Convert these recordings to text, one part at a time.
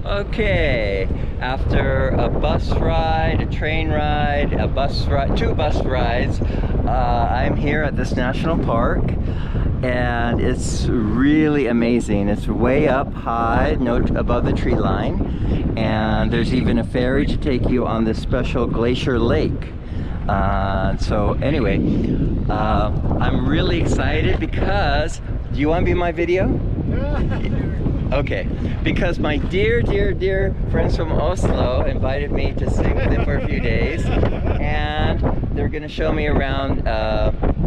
Okay, after a bus ride, a train ride, two bus rides, I'm here at this national park, and it's really amazing. It's way up high, above the tree line, and there's even a ferry to take you on this special glacier lake. So anyway, I'm really excited because, do you want to be in my video? Okay, because my dear friends from Oslo invited me to stay with them for a few days, and they're going to show me around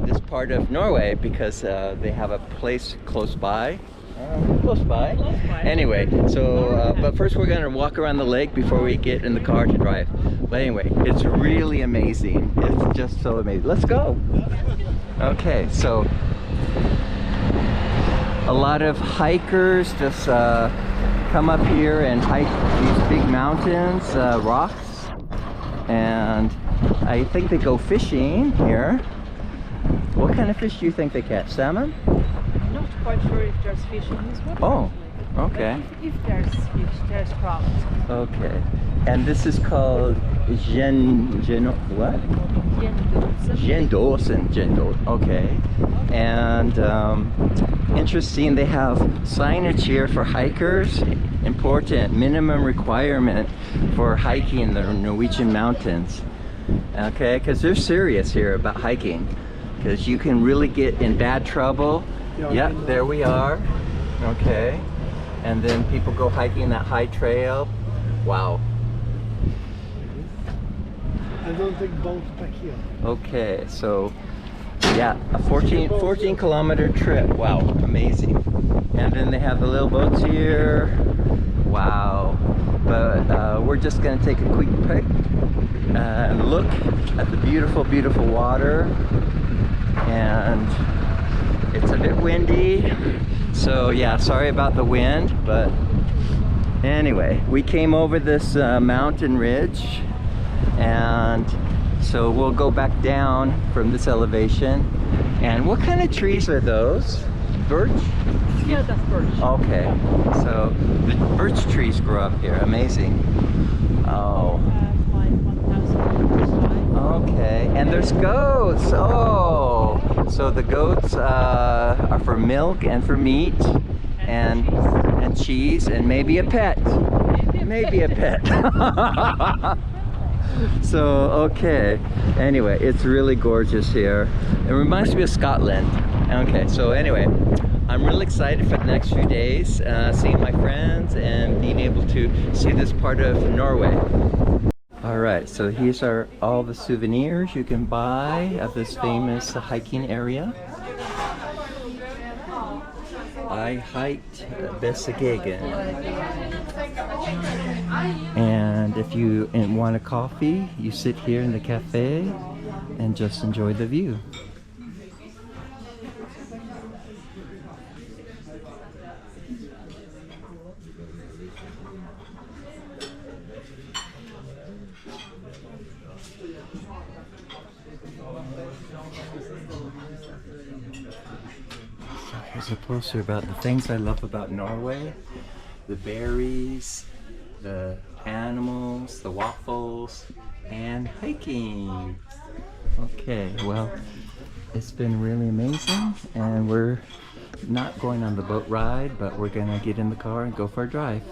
this part of Norway because they have a place close by. Anyway, so but first we're going to walk around the lake before we get in the car to drive. But anyway, it's really amazing. It's just so amazing. Let's go. Okay, so a lot of hikers just come up here and hike these big mountains, rocks, and I think they go fishing here. What kind of fish do you think they catch? Salmon? I'm not quite sure if there's fish in this water. Oh, okay. If there's fish, there's trout. Okay. And this is called what? Gjendåsen. Okay. And interesting, they have signage here for hikers. Important minimum requirement for hiking the Norwegian mountains. Okay, because they're serious here about hiking, because you can really get in bad trouble. Yep, there we are. Okay. And then people go hiking that high trail. Wow. I don't think boats back here. Okay, so yeah, a 14 kilometer trip. Wow, amazing. And then they have the little boats here. Wow. But we're just gonna take a quick pic and look at the beautiful water. And it's a bit windy, so yeah, sorry about the wind, but anyway, we came over this mountain ridge, and so we'll go back down from this elevation. And what kind of trees are those? Birch? Yeah, that's birch. Okay, so the birch trees grow up here. Amazing. Oh. Okay, and there's goats. Oh, so the goats are for milk and for meat, and cheese, and maybe a pet. Maybe a pet. So okay. Anyway, it's really gorgeous here. It reminds me of Scotland. Okay, so anyway, I'm really excited for the next few days, seeing my friends and being able to see this part of Norway. Alright, so here's all the souvenirs you can buy of this famous hiking area. I hiked Besegegen. And if you want a coffee, you sit here in the cafe and just enjoy the view. Here's a poster about the things I love about Norway. The berries, the animals, the waffles, and hiking. Okay, well, it's been really amazing, and we're not going on the boat ride, but we're gonna get in the car and go for a drive.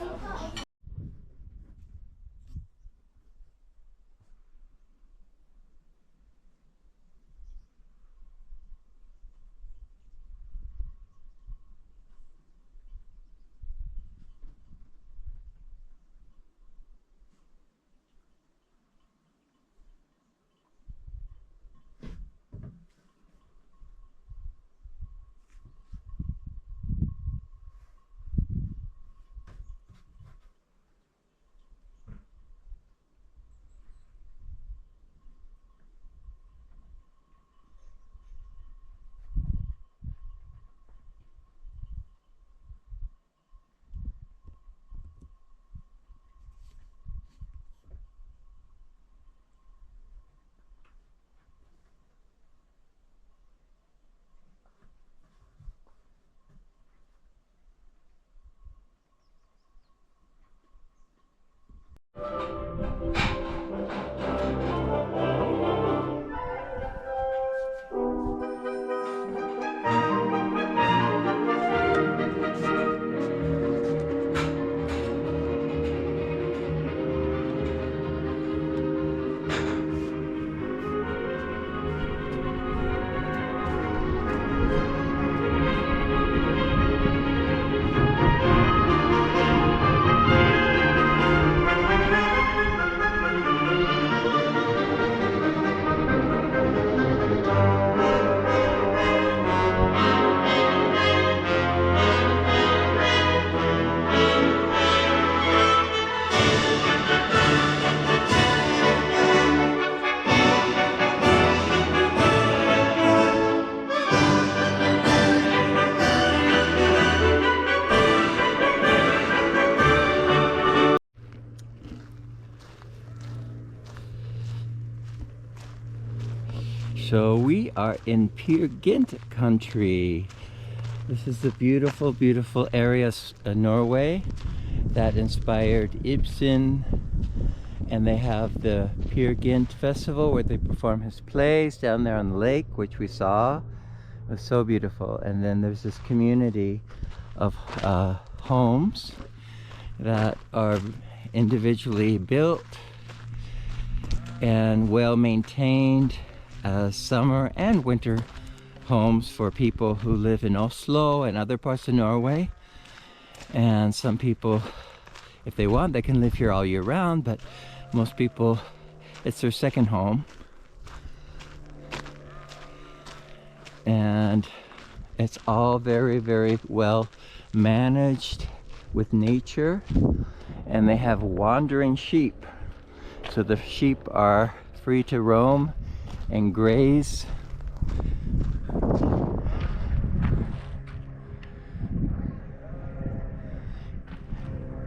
So we are in Peer Gynt country. This is the beautiful, beautiful area of Norway that inspired Ibsen. And they have the Peer Gynt Festival where they perform his plays down there on the lake, which we saw. It was so beautiful. And then there's this community of homes that are individually built and well maintained as summer and winter homes for people who live in Oslo and other parts of Norway. And some people, if they want, they can live here all year round, but most people, it's their second home. And it's all very, very well managed with nature. And they have wandering sheep. So the sheep are free to roam and graze.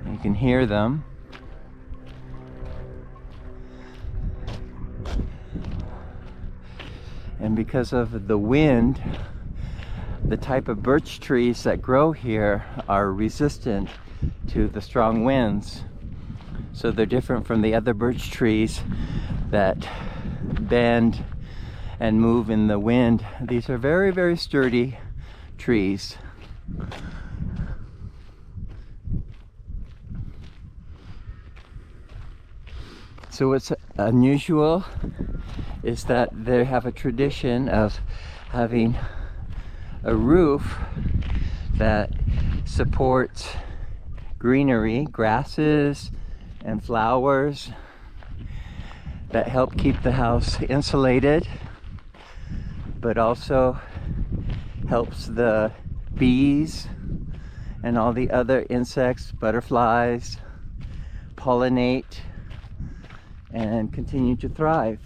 You can hear them. And because of the wind, the type of birch trees that grow here are resistant to the strong winds. So they're different from the other birch trees that bend and move in the wind. These are very, very sturdy trees. So what's unusual is that they have a tradition of having a roof that supports greenery, grasses and flowers that help keep the house insulated, but also helps the bees and all the other insects, butterflies, pollinate and continue to thrive.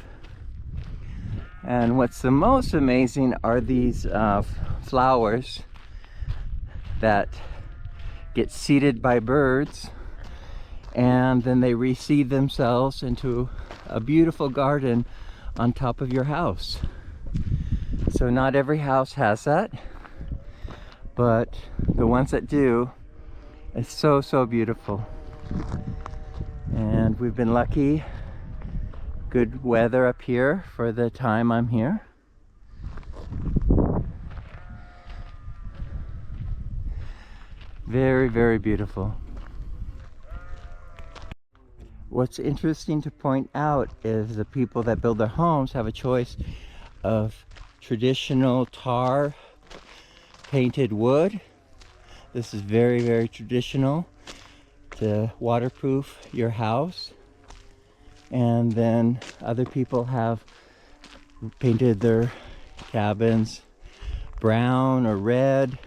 And what's the most amazing are these flowers that get seeded by birds, and then they reseed themselves into a beautiful garden on top of your house. So not every house has that, but the ones that do, it's so, so beautiful. And we've been lucky. Good weather up here for the time I'm here. Very, very beautiful. What's interesting to point out is the people that build their homes have a choice of traditional tar painted wood. This is very, very traditional to waterproof your house. And then other people have painted their cabins brown or red.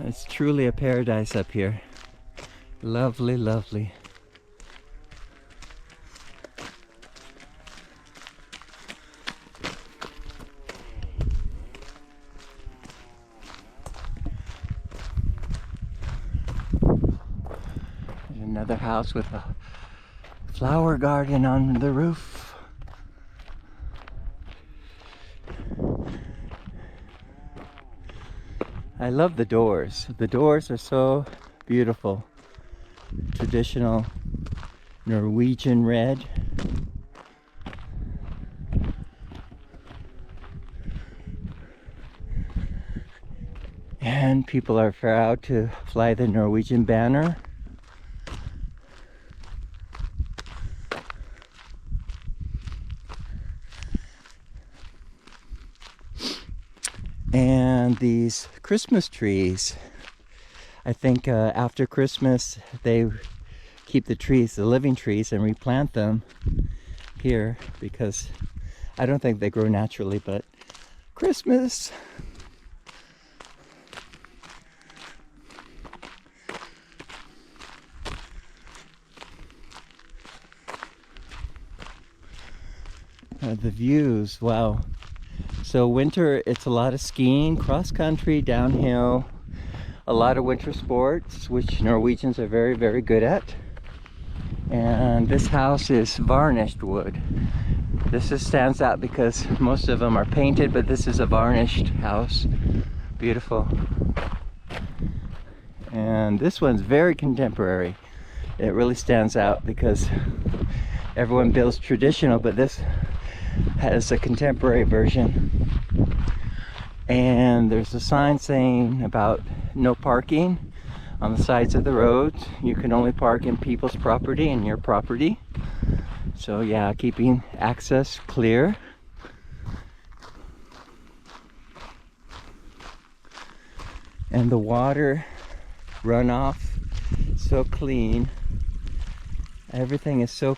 It's truly a paradise up here. Lovely, lovely. Another house with a flower garden on the roof. I love the doors. The doors are so beautiful. Traditional Norwegian red. And people are proud to fly the Norwegian banner. And these Christmas trees, I think after Christmas they keep the trees, the living trees, and replant them here because I don't think they grow naturally, but Christmas. The views, wow. So winter, it's a lot of skiing, cross country, downhill, a lot of winter sports, which Norwegians are very, very good at. And this house is varnished wood. This just stands out because most of them are painted, but this is a varnished house. Beautiful. And this one's very contemporary. It really stands out because everyone builds traditional, but this has a contemporary version. And there's a sign saying about no parking on the sides of the roads. You can only park in people's property and your property. So yeah, keeping access clear. And the water runoff, so clean. Everything is so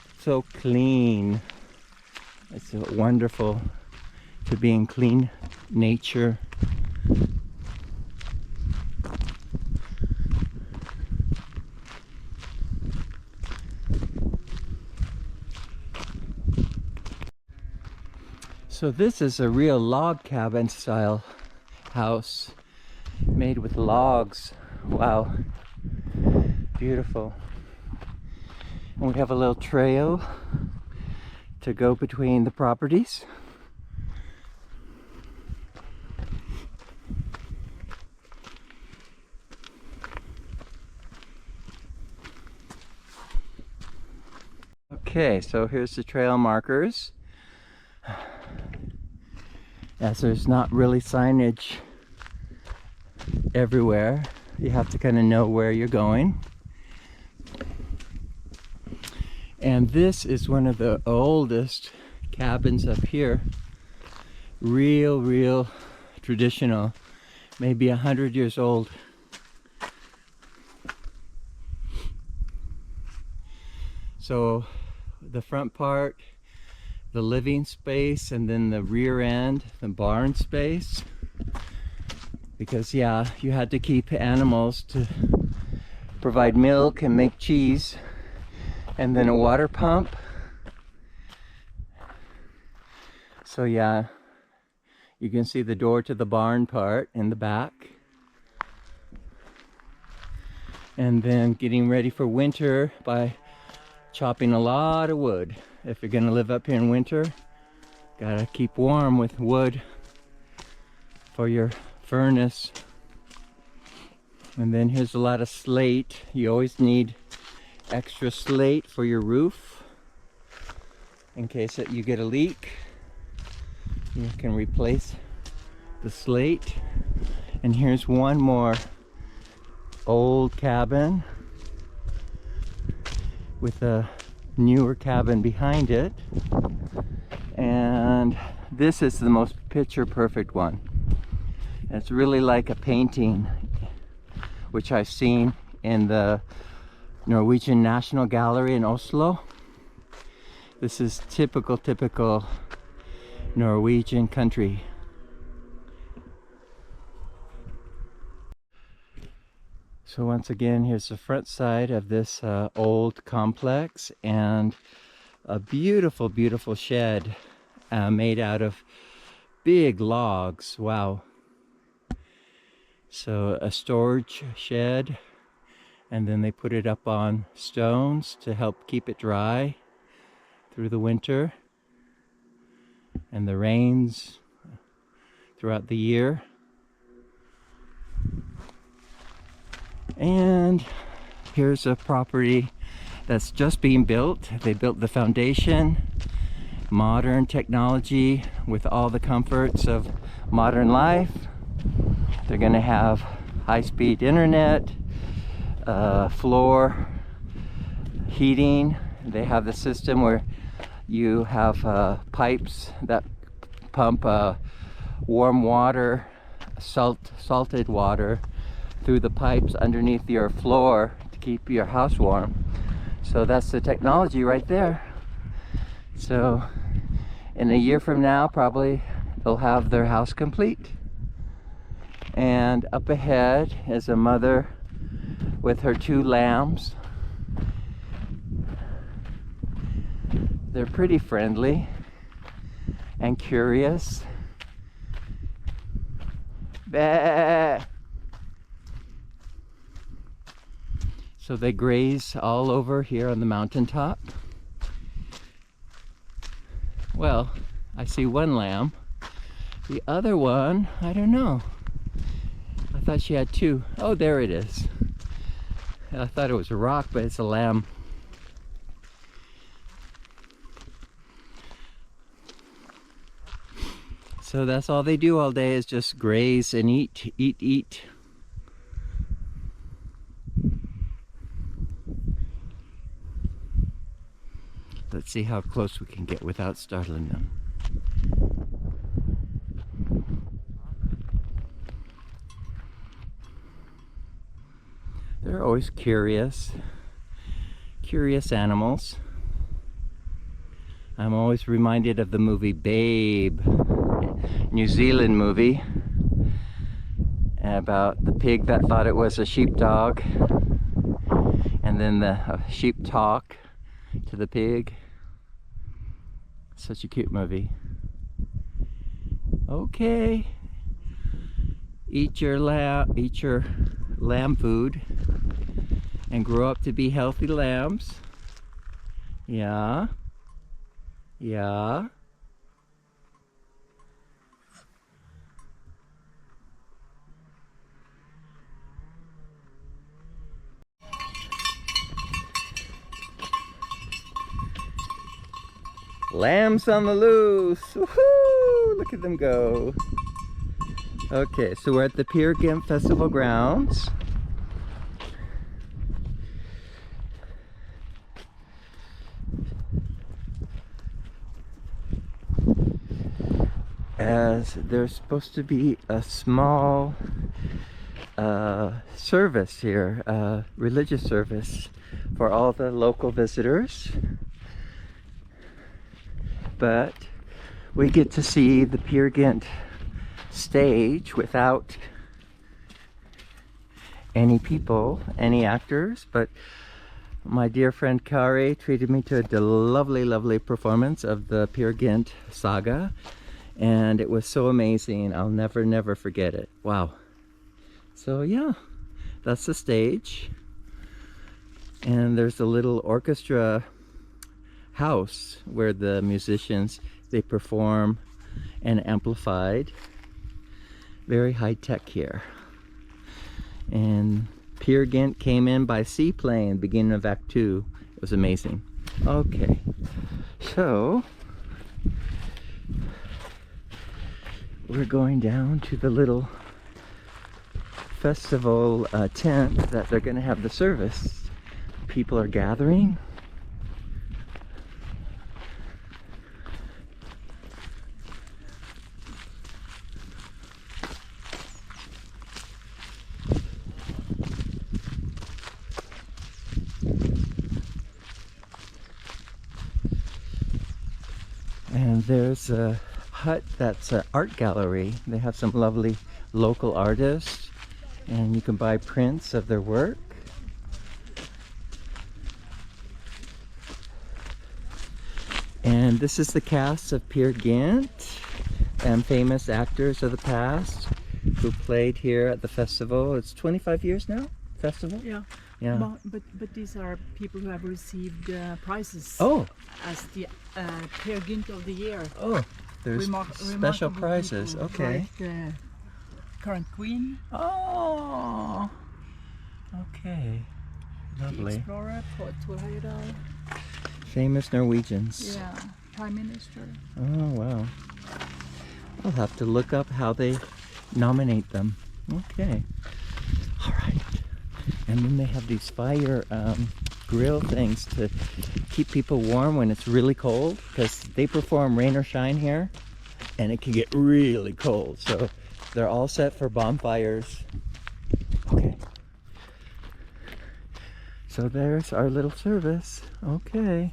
clean. It's wonderful to be in clean nature. So this is a real log cabin style house made with logs. Wow, beautiful. And we have a little trail to go between the properties. Okay, so here's the trail markers. As there's not really signage everywhere, you have to kind of know where you're going. And this is one of the oldest cabins up here. Real traditional, maybe 100 years old. So the front part, the living space, and then the rear end, the barn space. Because yeah, you had to keep animals to provide milk and make cheese, and then a water pump. So yeah, you can see the door to the barn part in the back. And then getting ready for winter by chopping a lot of wood. If you're gonna live up here in winter, gotta keep warm with wood for your furnace. And then here's a lot of slate. You always need extra slate for your roof in case that you get a leak. You can replace the slate. And here's one more old cabin with a newer cabin behind it. And this is the most picture perfect one. It's really like a painting, which I've seen in the Norwegian National Gallery in Oslo. This is typical Norwegian country. So once again, here's the front side of this old complex, and a beautiful shed made out of big logs. Wow. So a storage shed, and then they put it up on stones to help keep it dry through the winter and the rains throughout the year. And here's a property that's just being built. They built the foundation, modern technology with all the comforts of modern life. They're gonna have high-speed internet, floor heating. They have the system where you have pipes that pump warm water, salted water through the pipes underneath your floor to keep your house warm. So that's the technology right there. So in a year from now, probably they'll have their house complete. And up ahead is a mother with her 2 lambs. They're pretty friendly and curious. Bah. So they graze all over here on the mountaintop. Well, I see one lamb. The other one, I don't know. I thought she had two. Oh, there it is. I thought it was a rock, but it's a lamb. So that's all they do all day is just graze and eat, eat, eat. Let's see how close we can get without startling them. They're always curious animals. I'm always reminded of the movie Babe, New Zealand movie, about the pig that thought it was a sheepdog, and then the sheep talk to the pig. Such a cute movie. Okay, eat your lamb food and grow up to be healthy lambs. Yeah. Yeah. Lambs on the loose. Woohoo! Look at them go. Okay, so we're at the Peer Gynt Festival grounds. As there's supposed to be a small service here, religious service for all the local visitors. But we get to see the Peer Gynt stage without any people, any actors, but my dear friend Kari treated me to a lovely performance of the Peer Gynt saga, and it was so amazing. I'll never forget it. Wow. So yeah, that's the stage, and there's a little orchestra house where the musicians, they perform and amplified. Very high tech here. And Peer Gynt came in by seaplane beginning of Act 2. It was amazing. Okay, so we're going down to the little festival tent that they're going to have the service. People are gathering. And there's a hut that's an art gallery. They have some lovely local artists, and you can buy prints of their work. And this is the cast of Peer Gynt and famous actors of the past who played here at the festival. It's 25 years now, festival? Yeah. Yeah. But these are people who have received prizes. Oh. As the Peer Gynt of the Year. Oh, there's special remarkable prizes. people, Okay. like the current queen. Oh. Okay. The Lovely. explorer, Thor Heyerdahl. Famous Norwegians. Yeah, Prime Minister. Oh, wow. I'll have to look up how they nominate them. Okay. All right. And then they have these fire grill things to keep people warm when it's really cold, because they perform rain or shine here and it can get really cold. So they're all set for bonfires. Okay. So there's our little service. Okay.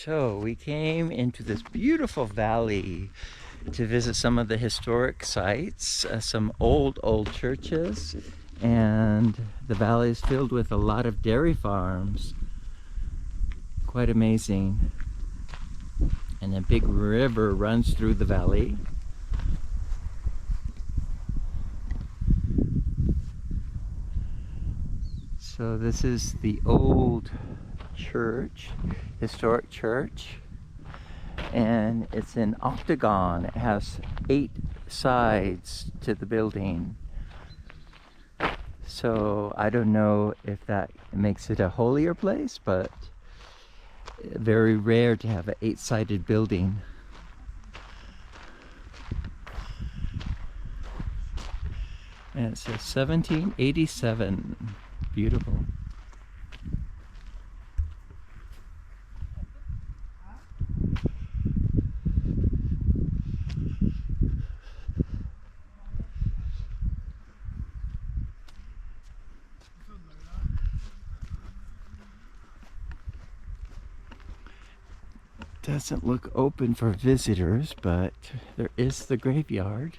So we came into this beautiful valley to visit some of the historic sites, some old churches, and the valley is filled with a lot of dairy farms. Quite amazing. And a big river runs through the valley. So this is the old church, historic church, and it's an octagon. It has 8 sides to the building. So I don't know if that makes it a holier place, but very rare to have an 8-sided building. And it says 1787. Beautiful. Doesn't look open for visitors, but there is the graveyard.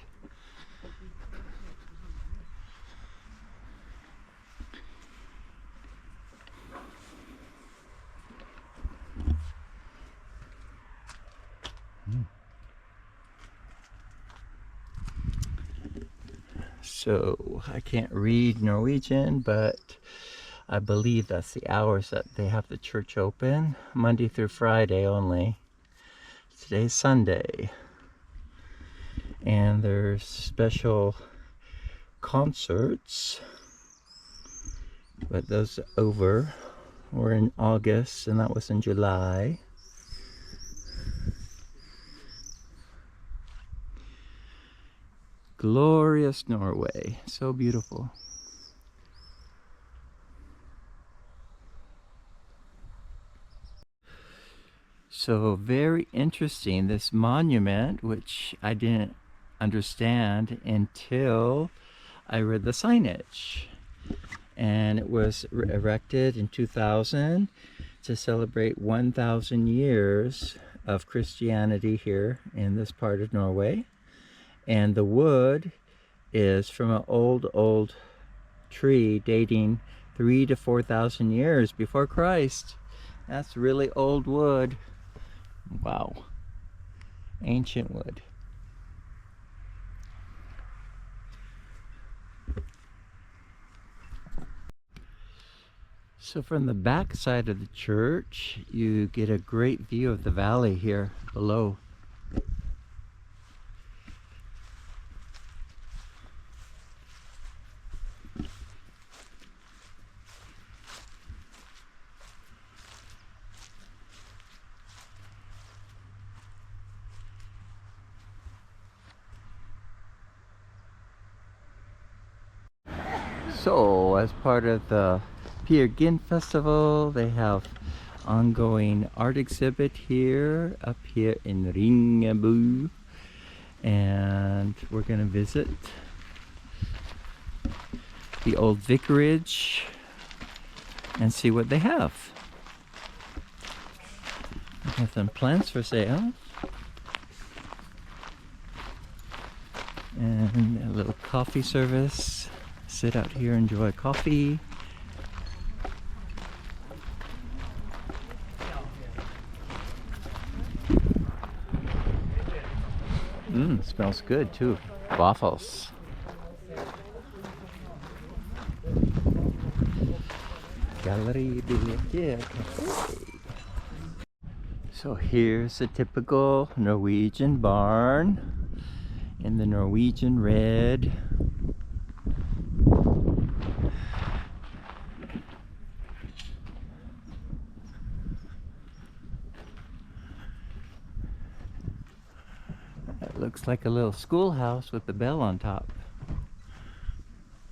So I can't read Norwegian, but I believe that's the hours that they have the church open, Monday through Friday only. Today's Sunday, and there's special concerts, but those over were in August, and that was in July. Glorious Norway, so beautiful. So very interesting, this monument, which I didn't understand until I read the signage. And it was erected in 2000 to celebrate 1,000 years of Christianity here in this part of Norway. And the wood is from an old tree dating 3,000 to 4,000 years before Christ. That's really old wood. Wow. Ancient wood. So from the back side of the church, you get a great view of the valley here below. So, as part of the Peer Gynt Festival, they have ongoing art exhibit here, up here in Ringebu. And we're gonna visit the old vicarage and see what they have. We have some plants for sale. And a little coffee service. Sit out here, enjoy coffee. Smells good too. Waffles. Gallery de Cafe. So here's a typical Norwegian barn in the Norwegian red. It looks like a little schoolhouse with the bell on top,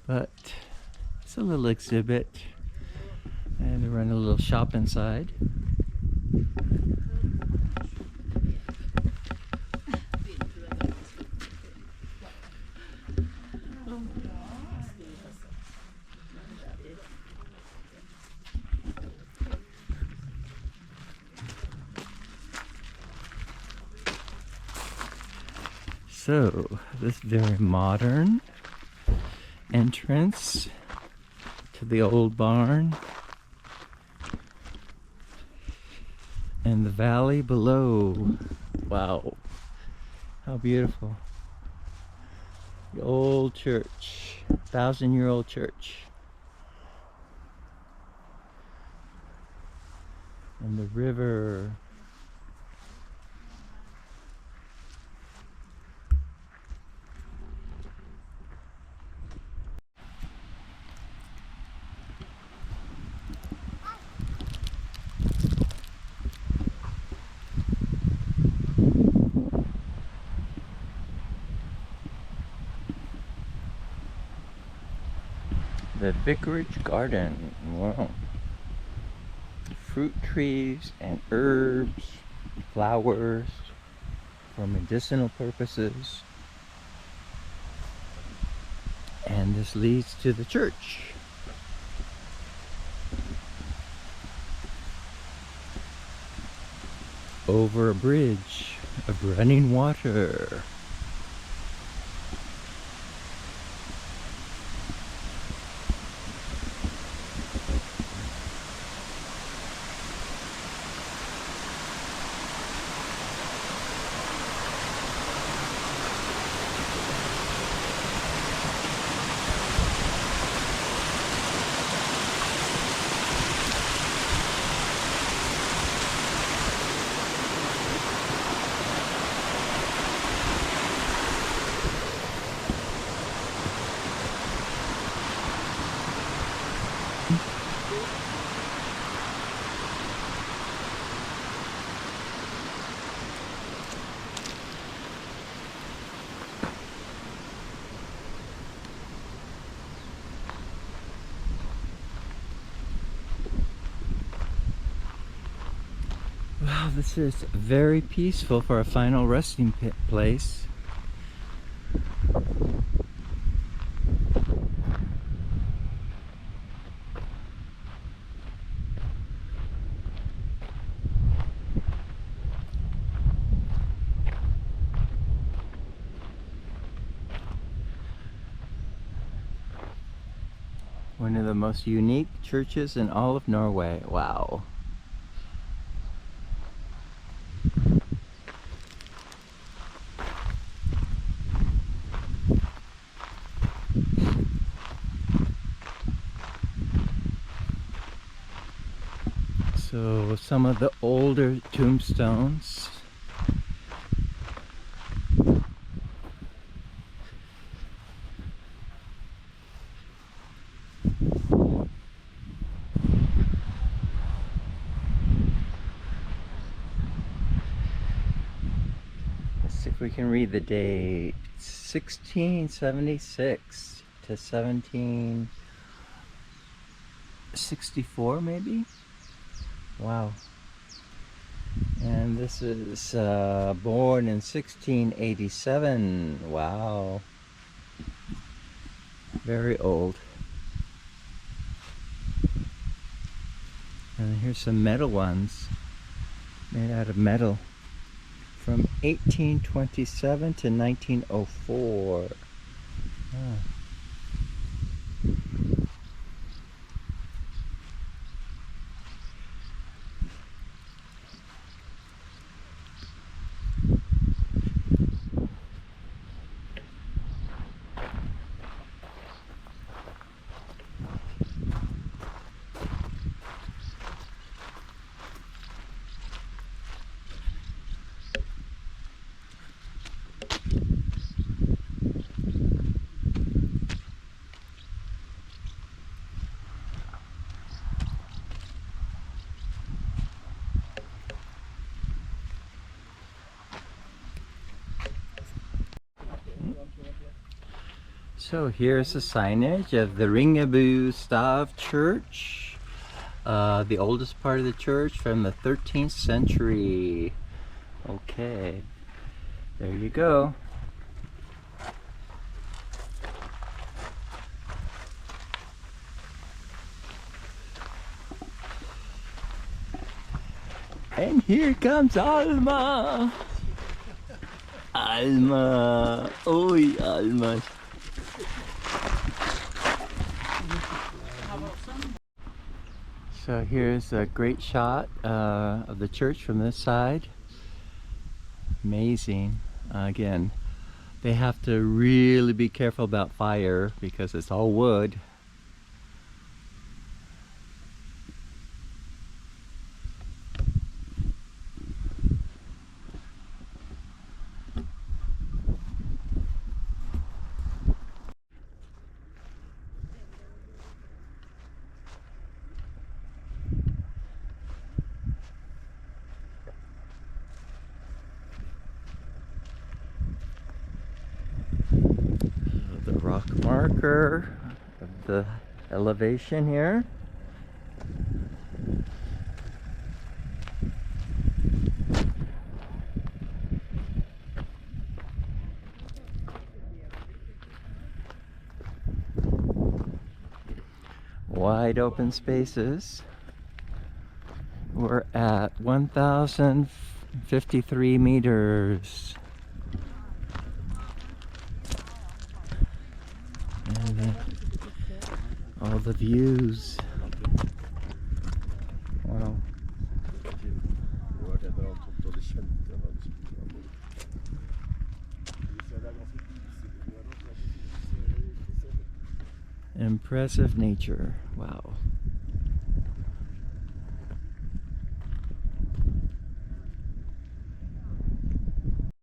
but it's a little exhibit, and they run a little shop inside. So, this very modern entrance to the old barn, and the valley below. Wow, how beautiful. The old church, 1,000-year-old church. And the river. The vicarage garden. Wow. Fruit trees and herbs, flowers for medicinal purposes. And this leads to the church. Over a bridge of running water. Wow, this is very peaceful for a final resting place. One of the most unique churches in all of Norway. Wow. So some of the older tombstones. Let's see if we can read the date. 1676 to 1764 maybe? Wow. And this is born in 1687. Wow. Very old. And here's some metal ones made out of metal from 1827 to 1904. Ah. So here's the signage of the Ringebu Stav Church, the oldest part of the church from the 13th century. Okay, there you go. And here comes Alma. Alma. Oi, Alma. So here's a great shot of the church from this side. Amazing. Again, they have to really be careful about fire because it's all wood. The rock marker of the elevation here. Wide open spaces. We're at 1,053 meters. And then all the views. Wow. Impressive nature. Wow.